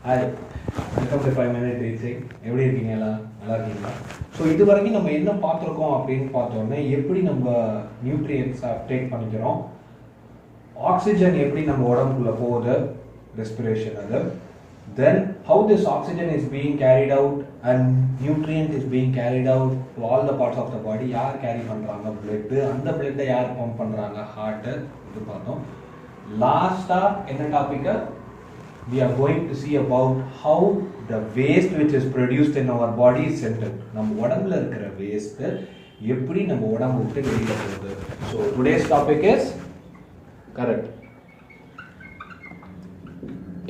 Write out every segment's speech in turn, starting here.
Hi, welcome to 5 minute teaching. எப்படி இருக்கீங்க? எல்லாம் நல்லா இருக்கீங்களா? ஸோ இது வரைக்கும் நம்ம என்ன பார்த்துருக்கோம் அப்படின்னு பார்த்தோன்னே, எப்படி நம்ம நியூட்ரியன்ஸ் அப்டேக் பண்ணிக்கிறோம், ஆக்சிஜன் எப்படி நம்ம உடம்புக்குள்ள போகுது, ரெஸ்பிரேஷன் அது, தென் how this oxygen is being carried out and nutrient is being carried out to all the parts of the body. யார் கேரி பண்ணுறாங்க? பிளட். அந்த பிளட்டை யார் பம்ப் பண்ணுறாங்க? ஹார்ட்டு. இது பார்த்தோம். லாஸ்ட்டாக என்ன டாபிக்கு? We are going to see about how the waste which is produced in our body is centered. நம்ம உடம்புல இருக்கிற waste எப்படி நம்ம உடம்பு விட்டு வெளியில போகுது. So today's topic is correct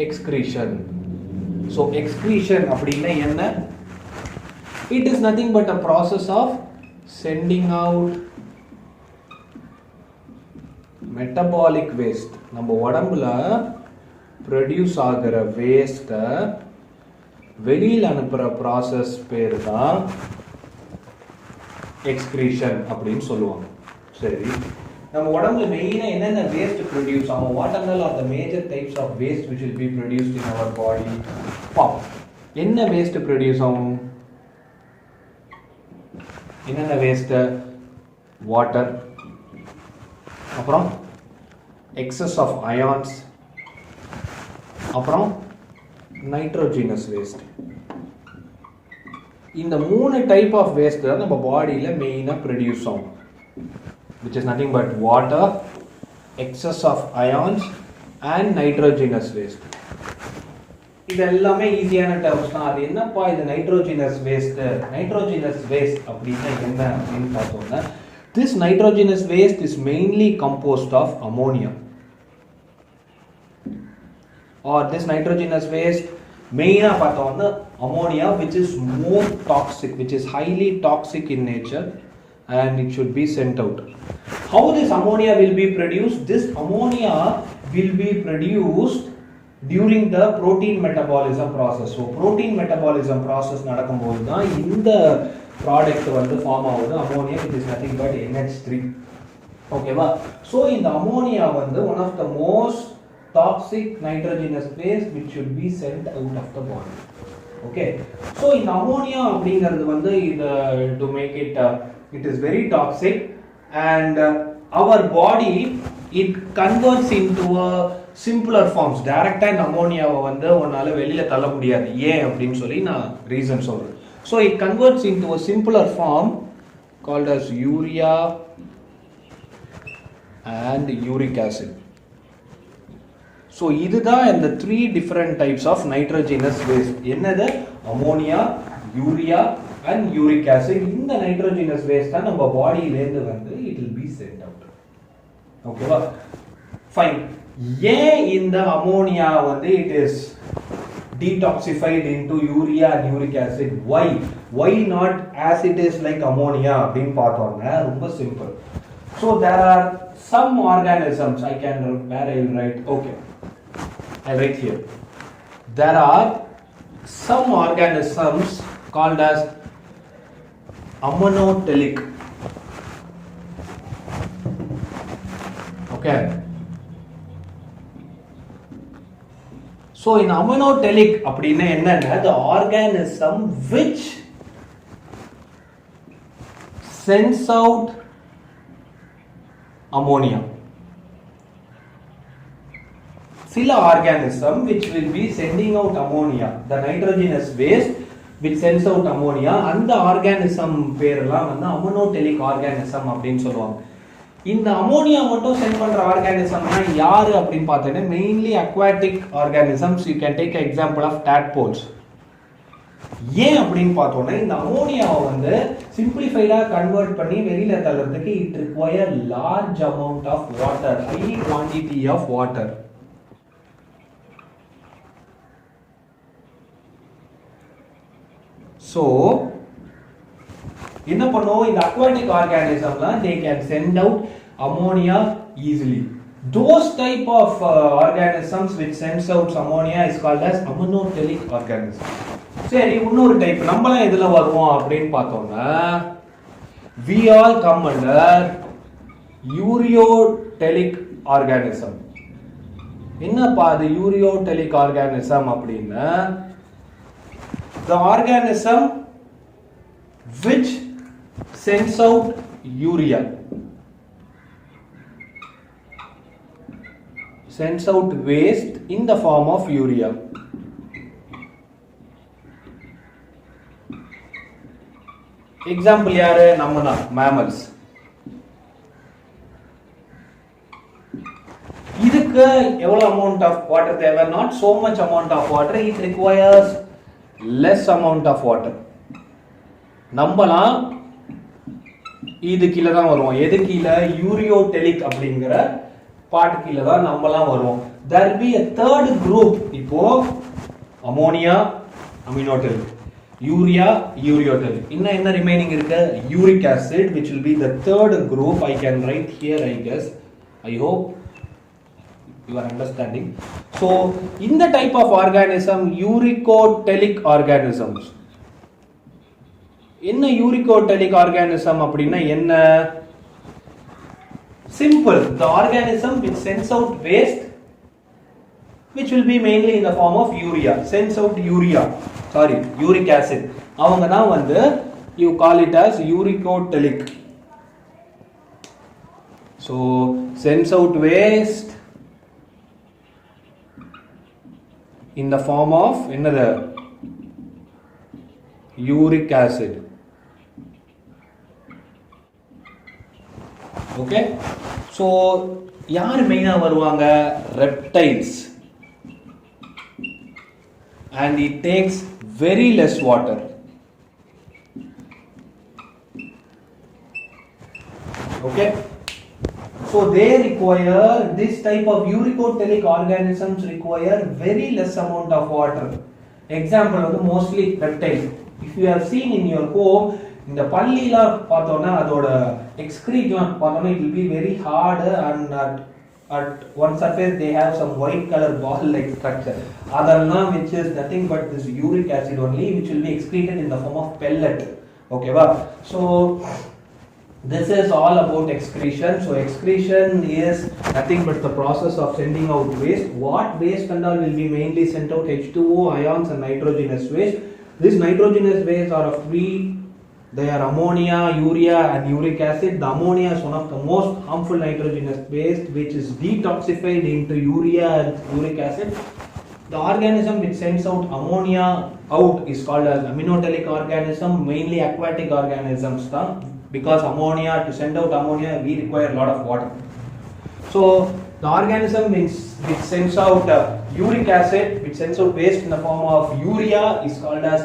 excretion. So excretion அப்படின்னா என்ன? It is nothing but a process of sending out metabolic waste. நம்ம உடம்புல ப்ரொடியூஸ் ஆகிற வேஸ்ட்டை வெளியில் அனுப்புகிற ப்ராசஸ் பேர் தான் எக்ஸ்கிரீஷன் அப்படின்னு சொல்லுவாங்க. சரி, நம்ம உடம்புல மெயினாக என்னென்ன வேஸ்ட் ப்ரொடியூஸ் ஆகும்? What are the major types of waste which will be produced in our body? என்ன வேஸ்ட் ப்ரொடியூஸ் ஆகும்? என்னென்ன வேஸ்ட்டு? வாட்டர், அப்புறம் எக்ஸஸ் ஆஃப் அயான்ஸ், அப்புறம் நைட்ரோஜினஸ் வேஸ்ட். இந்த 3 டைப் ஆஃப் வேஸ்ட் தான் நம்ம பாடியில் மெயினாக ப்ரொடியூஸ் ஆகும், which is nothing but water, excess of ions and nitrogenous waste. இது எல்லாமே ஈஸியான டேர்ம்ஸ் தான். அது என்னப்பா இது நைட்ரோஜினஸ் வேஸ்ட்? நைட்ரோஜினஸ் வேஸ்ட் அப்படின்னா என்ன அப்படின்னு பார்த்தோம்னா, this nitrogenous waste is mainly composed of ammonia. Or this nitrogenous waste மெயினாக பார்த்தோம்னா ammonia, which is more toxic, which is highly toxic in nature, and it should be sent out. How this ammonia will be produced? This ammonia will be produced during the protein metabolism process. So protein metabolism process நடக்கும்போது தான் இந்த product வந்து form ஆகுது, ammonia, which is nothing but NH3. ஓகேவா? So இந்த ammonia வந்து one of the most toxic nitrogenous waste which should be sent out of the body. Okay, so in ammonia அப்படிங்கிறது வந்து இது to make it it is very toxic, and our body it converts into a simpler forms. டைரக்டா இந்த அமோனியாவை வந்து உன்னால வெளியில தள்ள முடியாது. ஏன் அப்படின்னு சொல்லி நான் ரீசன் சொல்றேன். So it converts into a simpler form called as urea and uric acid. So இதுதான் இந்த 3 different types of nitrogenous waste. என்னது? Ammonia, urea and uric acid. இந்த நைட்ரோஜினஸ் வேஸ்ட் தான் நம்ம பாடியிலேருந்து வந்து it will be sent out. ஓகேவா? Fine. ஏன் இந்த அமோனியா வந்து it is detoxified into urea and uric acid? Why not as it is like ammonia அப்படின்னு பார்த்தோம்னா ரொம்ப simple. So there are some organisms where I will write, okay, I write here. There are some organisms called as ammonotelic. Okay. So in ammonotelic அப்படின்னா என்னன்னா, the organism which sends out ammonia. சில organism which will be sending out ammonia, the nitrogenous waste which sends out ammonia, அந்த organism பேரெல்லாம் வந்து ammonotelic organism அப்படின்னு சொல்லுவாங்க. இந்த ammonia மட்டும் சென்ட் பண்ற ஆர்கானிசம்னா யாரு அப்படின்னு பார்த்தீங்கன்னா mainly aquatic organisms. You can take example of tadpoles. ஏன் அப்படின்னு பார்த்தோம்னா, இந்த அமோனியாவை வந்து சிம்பிளிஃபைடா கன்வெர்ட் பண்ணி வெளியில தள்ளுறதுக்கு it require large amount of water, high quantity of water. So என்ன பண்ணுவோம்? இந்த அக்வாட்டிக் ஆர்கானிசம்லாம் they can send out ammonia easily. Those type of organisms which sends out ammonia is called as ammonotelic organism. சரி, இன்னொரு type நம்மளாம் எதுல வருவோம் அப்படின்னு பார்த்தோம்னா, we all come under ureotelic organism. என்னப்பா அது யூரியோடெலிக் ஆர்கானிசம் அப்படின்னா the organism which sends out urea, sends out waste in the form of urea. Example யாரு நம்ம தான் mammals. இதுக்கு எவ்வளவு amount of water தேவை? Not so much amount of water, it requires less amount of water. நம்மலாம் இது கீழே தான் வருவோம். எது கீழே? யூரியோடெலிக் அப்படிங்கிற பார்ட் கீழே தான் நம்மலாம் வருவோம். there will be a third group. இப்போ அமோனியா அமினோடெலிக், யூரியா யூரியோடெலிக், இன்னும் என்ன ரிமைனிங் இருக்கு? Uric acid, which will be the third group. I can write here, I guess. I hope you are understanding. So in the type of organism, uricotelic organisms. என்ன யூரிகோடெலிக் organism அப்படின்னா என்ன? simple, the organism which sends out waste, which will be mainly in the form of urea, sends out uric acid. அவங்க தான் வந்து you call it as uricotelic. so sends out waste in the form of என்னது? uric acid. okay, so யார் மெயினா வருவாங்க? reptiles, and it takes very less water. okay, so they require, this type of uricotelic organisms require very less amount of water. example வந்து mostly reptiles. if you have seen in your home, இந்த பல்லிலாம் பார்த்தோன்னா அதோட எக்ஸ்கிரீட்லாம் பார்த்தோன்னா it will be very hard, and at one surface they have some white color ball like structure. அதெல்லாம் which is nothing but this uric acid only, which will be excreted in the form of pellet. okay va? so this is all about excretion. so excretion is nothing but the process of sending out waste. what waste and all will be mainly sent out? H2O, ions and nitrogenous waste. This nitrogenous waste are of three. They are ammonia, urea and uric acid. The ammonia is one of the most harmful nitrogenous waste, which is detoxified into urea and uric acid. The organism which sends out ammonia out is called as aminotelic organism, mainly aquatic organisms, because ammonia, to send out ammonia we require a lot of water. so the organism which sends out uric acid, which sends out waste in the form of urea, is called as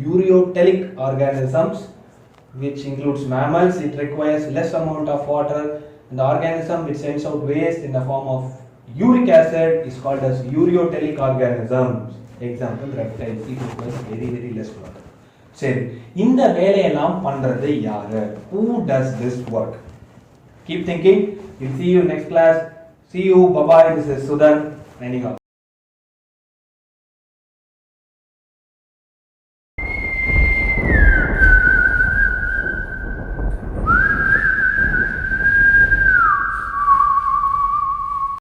uricotelic organisms, which includes mammals. It requires less amount of water. and the organism which sends out waste in the form of uric acid is called as uricotelic organisms. example reptiles, it requires very very less water. சரி, இந்த வேலையெல்லாம் பண்றது யாரு? who does this work? keep thinking. we'll see you next class. see you, bye bye. This is Sudan signing off.